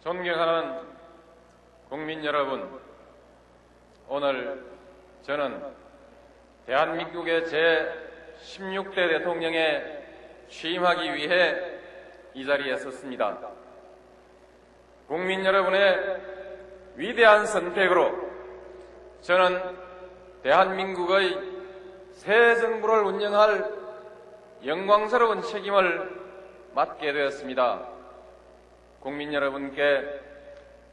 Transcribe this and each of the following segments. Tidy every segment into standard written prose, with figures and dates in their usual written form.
존경하는 국민 여러분, 오늘 저는 대한민국의 제16대 대통령에 취임하기 위해 이 자리에 섰습니다. 국민 여러분의 위대한 선택으로 저는 대한민국의 새 정부를 운영할 영광스러운 책임을 맡게 되었습니다. 국민 여러분께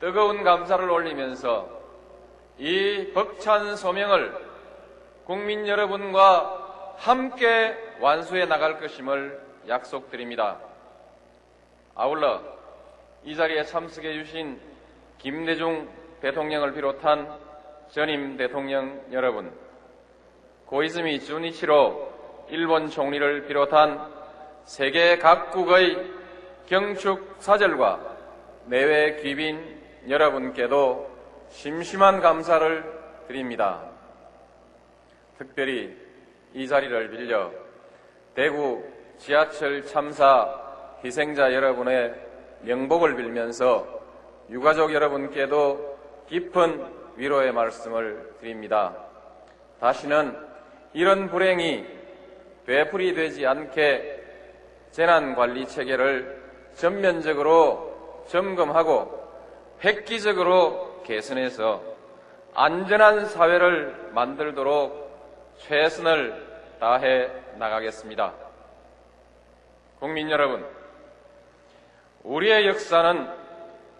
뜨거운 감사를 올리면서 이 벅찬 소명을 국민 여러분과 함께 완수해 나갈 것임을 약속드립니다. 아울러 이 자리에 참석해 주신 김대중 대통령을 비롯한 전임 대통령 여러분, 고이즈미 주니치로 일본 총리를 비롯한 세계 각국의 경축 사절과 내외 귀빈 여러분께도 심심한 감사를 드립니다. 특별히 이 자리를 빌려 대구 지하철 참사 희생자 여러분의 명복을 빌면서 유가족 여러분께도 깊은 위로의 말씀을 드립니다. 다시는 이런 불행이 되풀이되지 않게 재난관리체계를 전면적으로 점검하고 획기적으로 개선해서 안전한 사회를 만들도록 최선을 다해 나가겠습니다. 국민 여러분, 우리의 역사는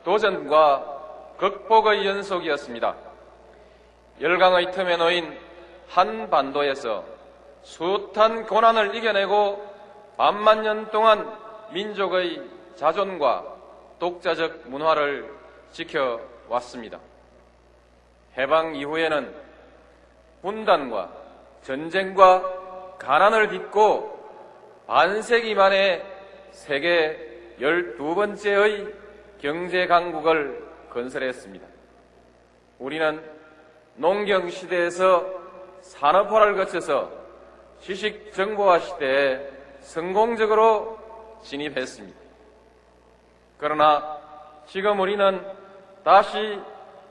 도전과 극복의 연속이었습니다. 열강의 틈에 놓인 한반도에서 숱한 고난을 이겨내고 반만 년 동안 민족의 자존과 독자적 문화를 지켜왔습니다. 해방 이후에는 분단과 전쟁과 가난을 딛고 반세기 만에 세계 12번째의 경제 강국을 건설했습니다. 우리는 농경시대에서 산업화를 거쳐서 지식정보화 시대에 성공적으로 진입했습니다. 그러나 지금 우리는 다시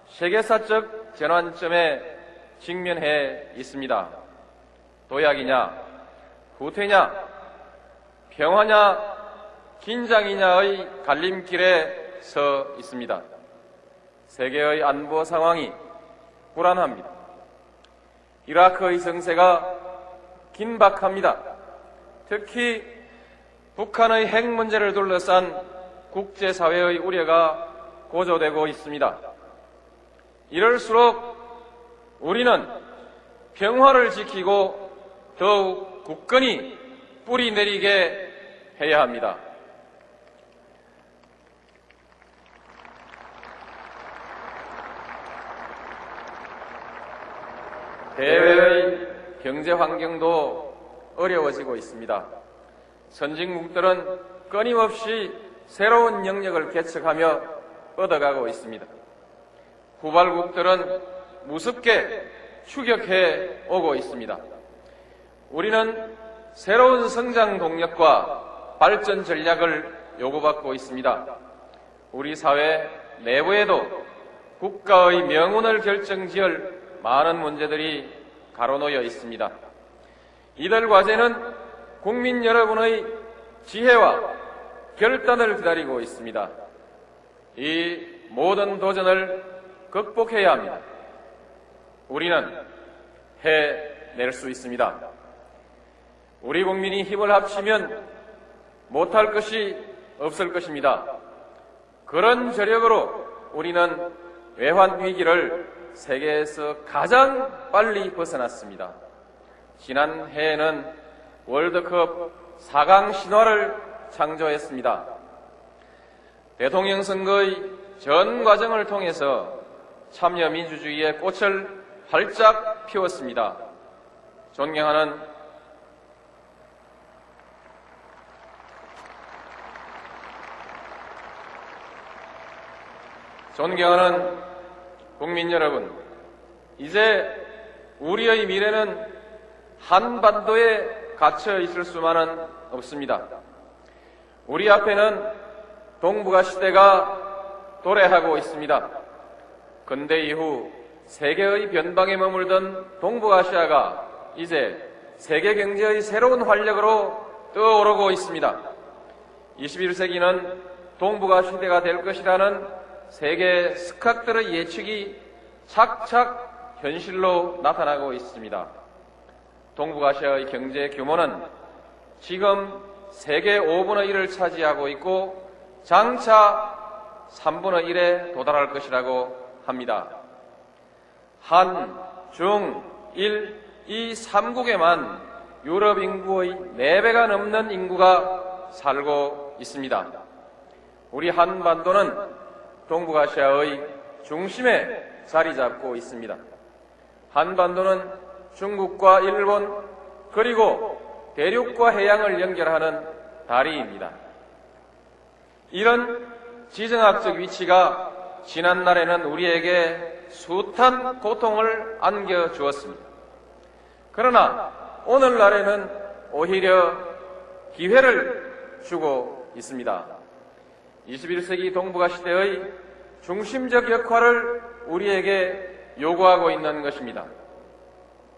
세계사적 전환점에 직면해 있습니다. 도약이냐, 후퇴냐, 평화냐, 긴장이냐의 갈림길에 서 있습니다. 세계의 안보 상황이 불안합니다. 이라크의 성세가 긴박합니다. 특히 북한의 핵 문제를 둘러싼 국제사회의 우려가 고조되고 있습니다. 이럴수록 우리는 평화를 지키고 더욱 굳건히 뿌리 내리게 해야 합니다. 대외의 경제 환경도 어려워지고 있습니다. 선진국들은 끊임없이 새로운 영역을 개척하며 뻗어가고 있습니다. 후발국들은 무섭게 추격해 오고 있습니다. 우리는 새로운 성장 동력과 발전 전략을 요구받고 있습니다. 우리 사회 내부에도 국가의 명운을 결정지을 많은 문제들이 가로놓여 있습니다. 이들 과제는 국민 여러분의 지혜와 결단을 기다리고 있습니다. 이 모든 도전을 극복해야 합니다. 우리는 해낼 수 있습니다. 우리 국민이 힘을 합치면 못할 것이 없을 것입니다. 그런 저력으로 우리는 외환 위기를 세계에서 가장 빨리 벗어났습니다. 지난 해에는 월드컵 4강 신화를 창조했습니다. 대통령 선거의 전 과정을 통해서 참여 민주주의의 꽃을 활짝 피웠습니다. 존경하는 국민 여러분, 이제 우리의 미래는 한반도에 갇혀 있을 수만은 없습니다. 우리 앞에는 동북아 시대가 도래하고 있습니다. 근대 이후 세계의 변방에 머물던 동북아시아가 이제 세계 경제의 새로운 활력으로 떠오르고 있습니다. 21세기는 동북아 시대가 될 것이라는 세계 스캅들의 예측이 착착 현실로 나타나고 있습니다. 동북아시아의 경제 규모는 지금 세계 5분의 1을 차지하고 있고 장차 3분의 1에 도달할 것이라고 합니다. 한, 중, 일, 이 3국에만 유럽 인구의 4배가 넘는 인구가 살고 있습니다. 우리 한반도는 동북아시아의 중심에 자리 잡고 있습니다. 한반도는 중국과 일본 그리고 대륙과 해양을 연결하는 다리입니다. 이런 지정학적 위치가 지난날에는 우리에게 숱한 고통을 안겨주었습니다. 그러나 오늘날에는 오히려 기회를 주고 있습니다. 21세기 동북아 시대의 중심적 역할을 우리에게 요구하고 있는 것입니다.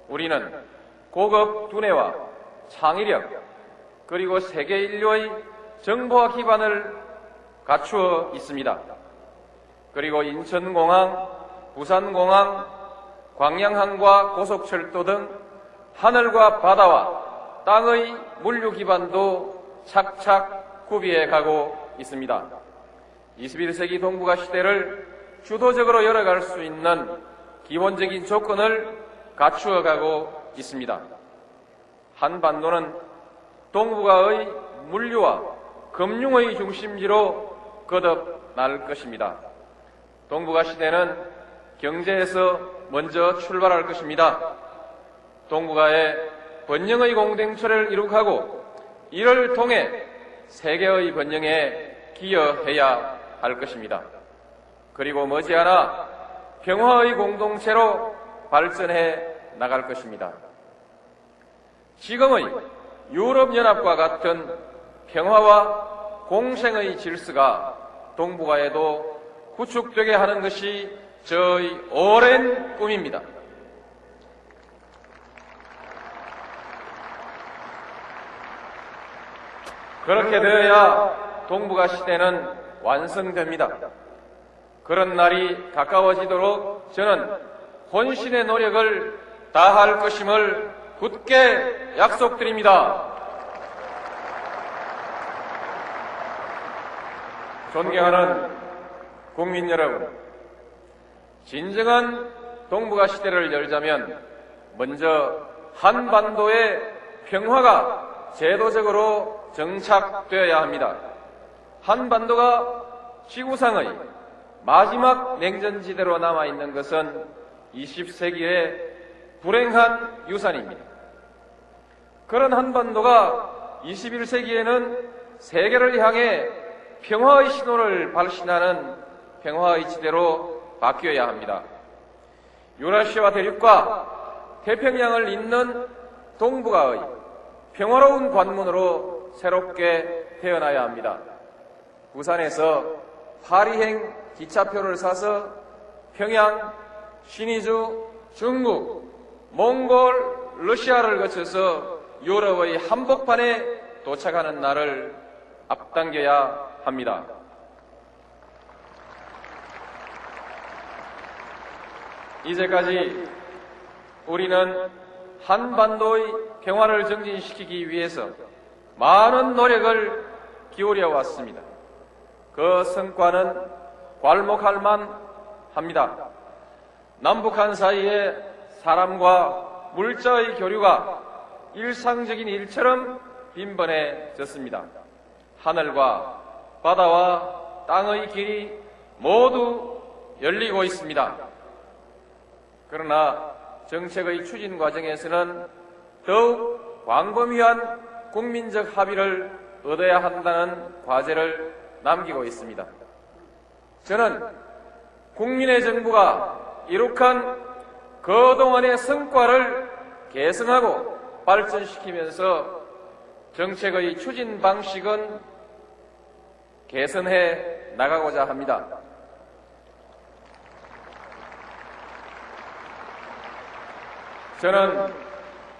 우리는 고급 두뇌와 창의력 그리고 세계 인류의 정보화 기반을 갖추어 있습니다. 그리고 인천공항, 부산공항, 광양항과 고속철도 등 하늘과 바다와 땅의 물류 기반도 착착 구비해 가고 있습니다. 21세기 동북아 시대를 주도적으로 열어갈 수 있는 기본적인 조건을 갖추어 가고 있습니다. 한반도는 동북아의 물류와 금융의 중심지로 거듭날 것입니다. 동북아 시대는 경제에서 먼저 출발할 것입니다. 동북아의 번영의 공동체를 이룩하고 이를 통해 세계의 번영에 기여해야 할 것입니다. 그리고 머지않아 평화의 공동체로 발전해 나갈 것입니다. 지금의 유럽연합과 같은 평화와 공생의 질서가 동북아에도 구축되게 하는 것이 저의 오랜 꿈입니다. 그렇게 되어야 동북아 시대는 완성됩니다. 그런 날이 가까워지도록 저는 혼신의 노력을 다할 것임을 굳게 약속드립니다. 존경하는 국민 여러분, 진정한 동북아 시대를 열자면 먼저 한반도의 평화가 제도적으로 정착되어야 합니다. 한반도가 지구상의 마지막 냉전지대로 남아있는 것은 20세기의 불행한 유산입니다. 그런 한반도가 21세기에는 세계를 향해 평화의 신호를 발신하는 평화의 지대로 바뀌어야 합니다. 유라시아 대륙과 태평양을 잇는 동북아의 평화로운 관문으로 새롭게 태어나야 합니다. 부산에서 파리행 기차표를 사서 평양, 신의주, 중국, 몽골, 러시아를 거쳐서 유럽의 한복판에 도착하는 날을 앞당겨야 합니다. 이제까지 우리는 한반도의 평화를 정진시키기 위해서 많은 노력을 기울여 왔습니다. 그 성과는 괄목할 만합니다. 남북한 사이에 사람과 물자의 교류가 일상적인 일처럼 빈번해졌습니다. 하늘과 바다와 땅의 길이 모두 열리고 있습니다. 그러나 정책의 추진 과정에서는 더욱 광범위한 국민적 합의를 얻어야 한다는 과제를 남기고 있습니다. 저는 국민의 정부가 이룩한 그동안의 성과를 계승하고 발전시키면서 정책의 추진 방식은 개선해 나가고자 합니다. 저는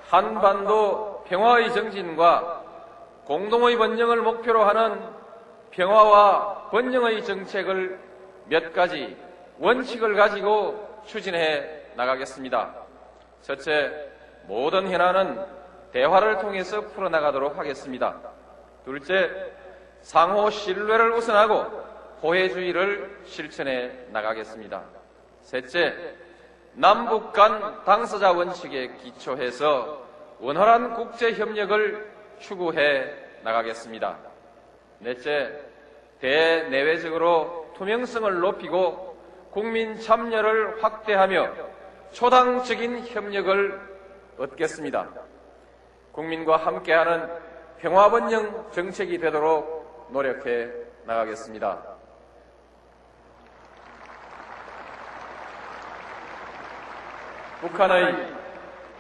한반도 평화의 정진과 공동의 번영을 목표로 하는 평화와 번영의 정책을 몇 가지 원칙을 가지고 추진해 나가겠습니다. 첫째, 모든 현안은 대화를 통해서 풀어나가도록 하겠습니다. 둘째, 상호 신뢰를 우선하고 호혜주의를 실천해 나가겠습니다. 셋째, 남북 간 당사자 원칙에 기초해서 원활한 국제협력을 추구해 나가겠습니다. 넷째, 대내외적으로 투명성을 높이고 국민 참여를 확대하며 초당적인 협력을 얻겠습니다. 국민과 함께하는 평화번영 정책이 되도록 노력해 나가겠습니다. 북한의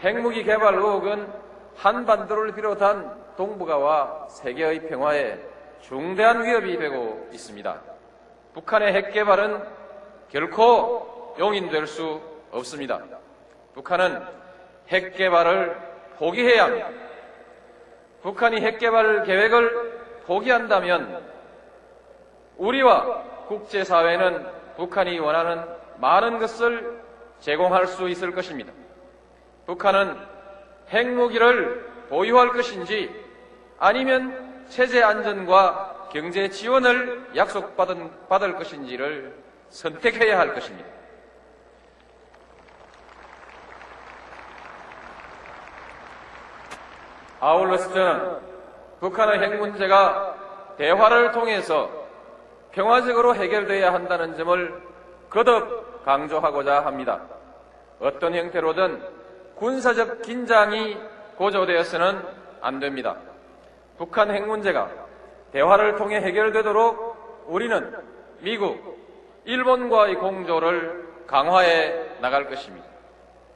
핵무기 개발 의혹은 한반도를 비롯한 동북아와 세계의 평화에 중대한 위협이 되고 있습니다. 북한의 핵 개발은 결코 용인될 수 없습니다. 북한은 핵 개발을 포기해야 합니다. 북한이 핵 개발 계획을 포기한다면 우리와 국제사회는 북한이 원하는 많은 것을 제공할 수 있을 것입니다. 북한은 핵무기를 보유할 것인지 아니면 체제 안전과 경제 지원을 약속받을 것인지를 선택해야 할 것입니다. 아울러서 저는 북한의 핵 문제가 대화를 통해서 평화적으로 해결돼야 한다는 점을 거듭 강조하고자 합니다. 어떤 형태로든 군사적 긴장이 고조되어서는 안 됩니다. 북한 핵 문제가 대화를 통해 해결되도록 우리는 미국, 일본과의 공조를 강화해 나갈 것입니다.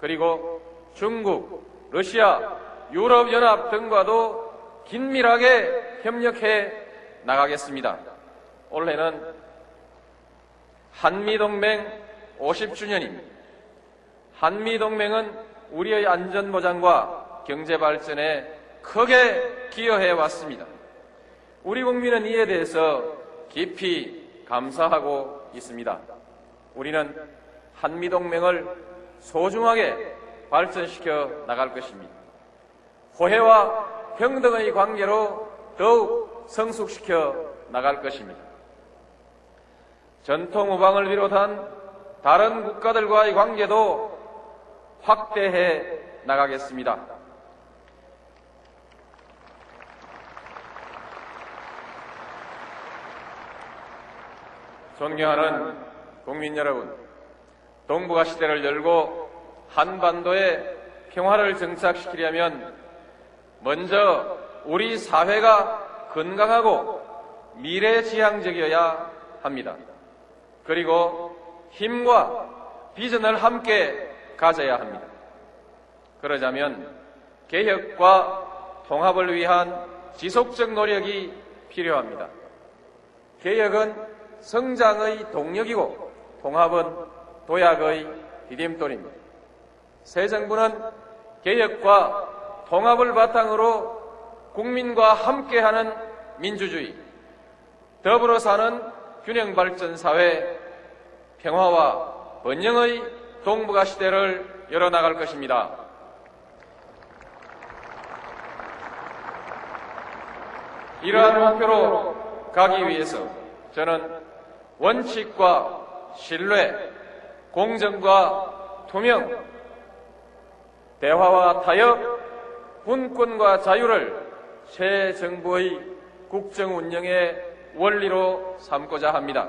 그리고 중국, 러시아, 유럽연합 등과도 긴밀하게 협력해 나가겠습니다. 올해는 한미동맹 50주년입니다. 한미동맹은 우리의 안전보장과 경제발전에 크게 기여해 왔습니다. 우리 국민은 이에 대해서 깊이 감사하고 있습니다. 우리는 한미동맹을 소중하게 발전시켜 나갈 것입니다. 호혜와 평등의 관계로 더욱 성숙시켜 나갈 것입니다. 전통 우방을 비롯한 다른 국가들과의 관계도 확대해 나가겠습니다. 존경하는 국민 여러분, 동북아 시대를 열고 한반도의 평화를 정착시키려면 먼저 우리 사회가 건강하고 미래지향적이어야 합니다. 그리고 힘과 비전을 함께 가져야 합니다. 그러자면 개혁과 통합을 위한 지속적 노력이 필요합니다. 개혁은 성장의 동력이고 통합은 도약의 디딤돌입니다. 새 정부는 개혁과 통합을 바탕으로 국민과 함께하는 민주주의, 더불어 사는 균형발전 사회, 평화와 번영의 동북아 시대를 열어나갈 것입니다. 이러한 목표로 가기 위해서 저는 원칙과 신뢰, 공정과 투명, 대화와 타협, 분권과 자유를 새 정부의 국정 운영의 원리로 삼고자 합니다.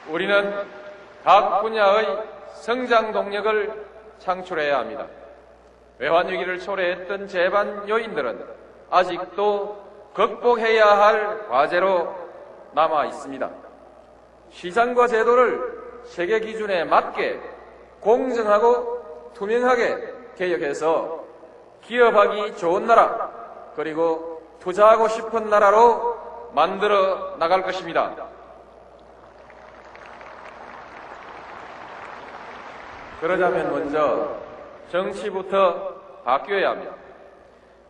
우리는 각 분야의 성장 동력을 창출해야 합니다. 외환위기를 초래했던 재반 요인들은 아직도 극복해야 할 과제로 남아 있습니다. 시장과 제도를 세계 기준에 맞게 공정하고 투명하게 개혁해서 기업하기 좋은 나라, 그리고 투자하고 싶은 나라로 만들어 나갈 것입니다. 그러자면 먼저 정치부터 바뀌어야 합니다.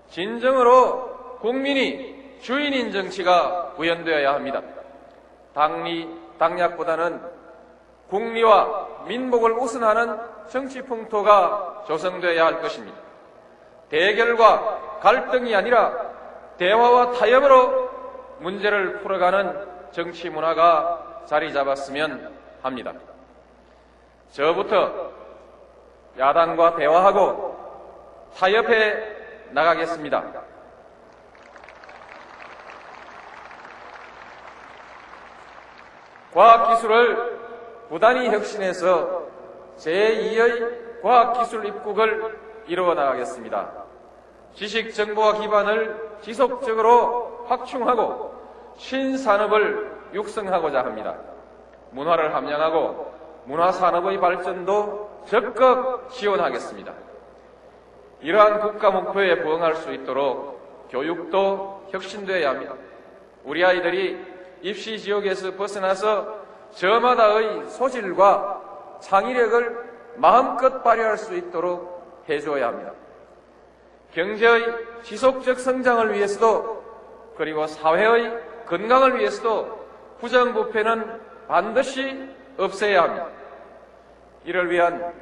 진정으로 국민이 주인인 정치가 구현되어야 합니다. 당략보다는 국리와 민복을 우선하는 정치 풍토가 조성되어야 할 것입니다. 대결과 갈등이 아니라 대화와 타협으로 문제를 풀어가는 정치 문화가 자리 잡았으면 합니다. 저부터 야당과 대화하고 타협해 나가겠습니다. 과학기술을 부단히 혁신해서 제2의 과학기술 입국을 이루어 나가겠습니다. 지식정보화 기반을 지속적으로 확충하고 신산업을 육성하고자 합니다. 문화를 함양하고 문화산업의 발전도 적극 지원하겠습니다. 이러한 국가 목표에 부응할 수 있도록 교육도 혁신되어야 합니다. 우리 아이들이 입시 지옥에서 벗어나서 저마다의 소질과 창의력을 마음껏 발휘할 수 있도록 해줘야 합니다. 경제의 지속적 성장을 위해서도 그리고 사회의 건강을 위해서도 부정부패는 반드시 없애야 합니다. 이를 위한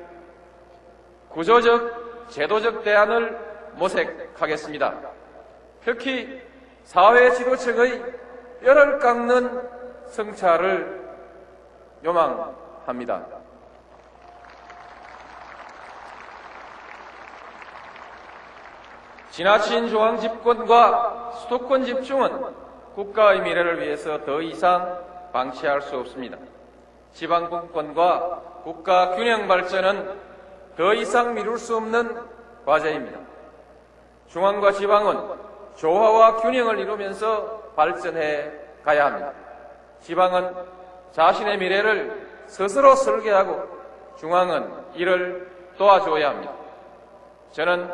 구조적, 제도적 대안을 모색하겠습니다. 특히 사회 지도층의 뼈를 깎는 성찰을 요망합니다. 지나친 중앙 집권과 수도권 집중은 국가의 미래를 위해서 더 이상 방치할 수 없습니다. 지방분권과 국가 균형 발전은 더 이상 미룰 수 없는 과제입니다. 중앙과 지방은 조화와 균형을 이루면서 발전해 가야 합니다. 지방은 자신의 미래를 스스로 설계하고 중앙은 이를 도와줘야 합니다. 저는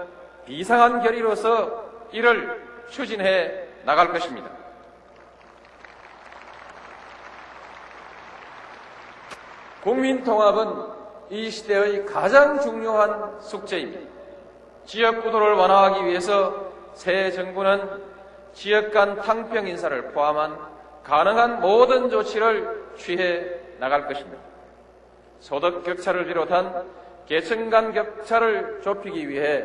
비상한 결의로서 이를 추진해 나갈 것입니다. 국민통합은 이 시대의 가장 중요한 숙제입니다. 지역구도를 완화하기 위해서 새 정부는 지역 간 탕평 인사를 포함한 가능한 모든 조치를 취해 나갈 것입니다. 소득 격차를 비롯한 계층 간 격차를 좁히기 위해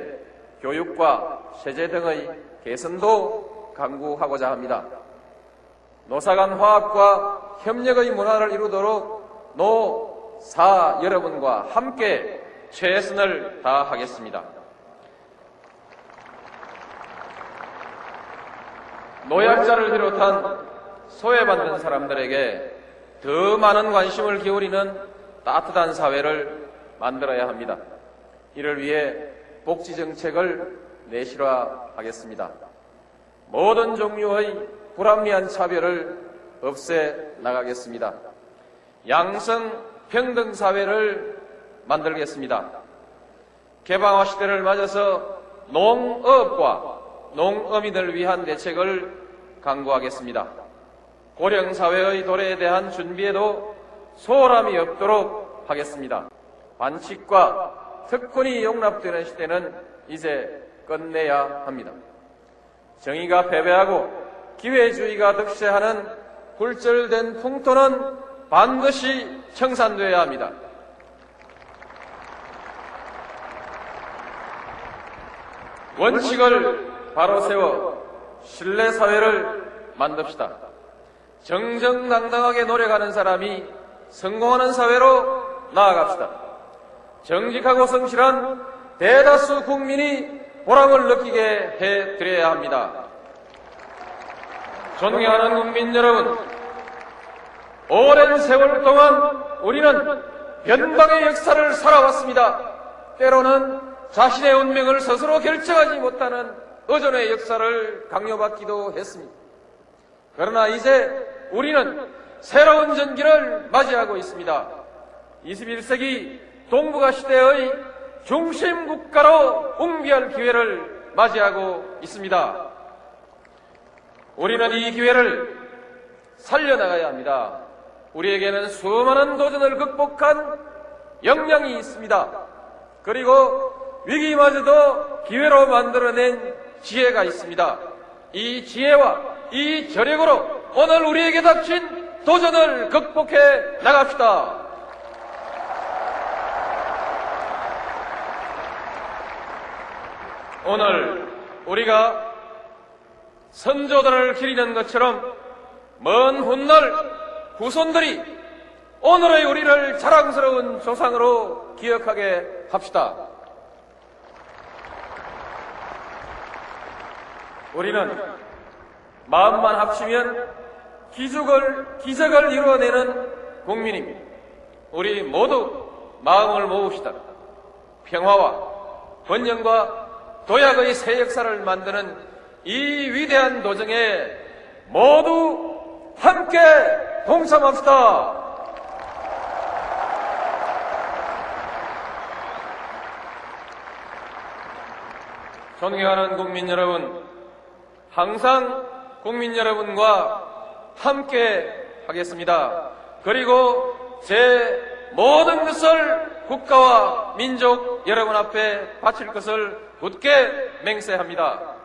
교육과 세제 등의 개선도 강구하고자 합니다. 노사 간 화합과 협력의 문화를 이루도록 노사 여러분과 함께 최선을 다하겠습니다. 노약자를 비롯한 소외받는 사람들에게 더 많은 관심을 기울이는 따뜻한 사회를 만들어야 합니다. 이를 위해 복지정책을 내실화하겠습니다. 모든 종류의 불합리한 차별을 없애 나가겠습니다. 양성 평등 사회를 만들겠습니다. 개방화 시대를 맞아서 농업과 농어민을 위한 대책을 강구하겠습니다. 고령사회의 도래에 대한 준비에도 소홀함이 없도록 하겠습니다. 반칙과 특권이 용납되는 시대는 이제 끝내야 합니다. 정의가 패배하고 기회주의가 득세하는 굴절된 풍토는 반드시 청산되어야 합니다. 원칙을 바로 세워 신뢰사회를 만듭시다. 정정당당하게 노력하는 사람이 성공하는 사회로 나아갑시다. 정직하고 성실한 대다수 국민이 보람을 느끼게 해드려야 합니다. 존경하는 국민 여러분, 오랜 세월 동안 우리는 변방의 역사를 살아왔습니다. 때로는 자신의 운명을 스스로 결정하지 못하는 의존의 역사를 강요받기도 했습니다. 그러나 이제 우리는 새로운 전기를 맞이하고 있습니다. 21세기 동북아 시대의 중심 국가로 웅비할 기회를 맞이하고 있습니다. 우리는 이 기회를 살려나가야 합니다. 우리에게는 수많은 도전을 극복한 역량이 있습니다. 그리고 위기마저도 기회로 만들어낸 지혜가 있습니다. 이 지혜와 이 저력으로 오늘 우리에게 닥친 도전을 극복해 나갑시다. 오늘 우리가 선조들을 기리는 것처럼 먼 훗날 후손들이 오늘의 우리를 자랑스러운 조상으로 기억하게 합시다. 우리는 마음만 합치면 기적을 이루어내는 국민입니다. 우리 모두 마음을 모읍시다. 평화와 번영과 도약의 새 역사를 만드는 이 위대한 도정에 모두 함께 동참합시다. 존경하는 국민 여러분, 항상 국민 여러분과 함께 하겠습니다. 그리고 제 모든 것을 국가와 민족 여러분 앞에 바칠 것을 굳게 맹세합니다.